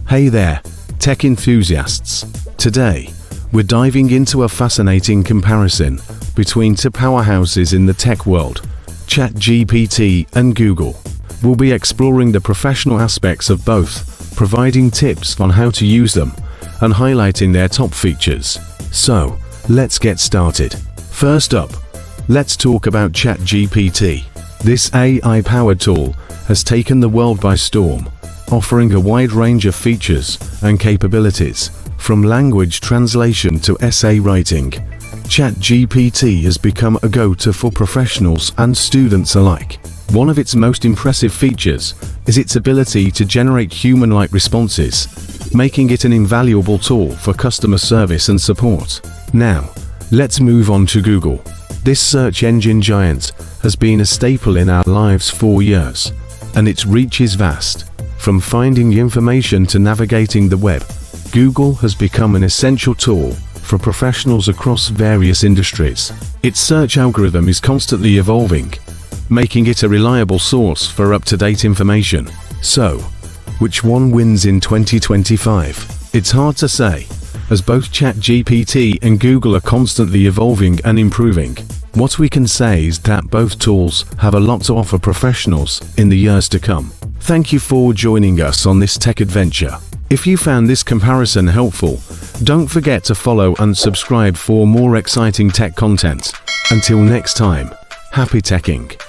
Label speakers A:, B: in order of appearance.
A: Hey there, tech enthusiasts. Today, we're diving into a fascinating comparison between two powerhouses in the tech world, ChatGPT and Google. We'll be exploring the professional aspects of both, providing tips on how to use them, and highlighting their top features. So, let's get started. First up, let's talk about ChatGPT. This AI-powered tool has taken the world by storm, offering a wide range of features and capabilities, from language translation to essay writing. ChatGPT has become a go-to for professionals and students alike. One of its most impressive features is its ability to generate human-like responses, making it an invaluable tool for customer service and support. Now, let's move on to Google. This search engine giant has been a staple in our lives for years, and its reach is vast. From finding information to navigating the web, Google has become an essential tool for professionals across various industries. Its search algorithm is constantly evolving, making it a reliable source for up-to-date information. So, which one wins in 2025? It's hard to say, as both ChatGPT and Google are constantly evolving and improving. What we can say is that both tools have a lot to offer professionals in the years to come. Thank you for joining us on this tech adventure. If you found this comparison helpful, don't forget to follow and subscribe for more exciting tech content. Until next time, happy teching!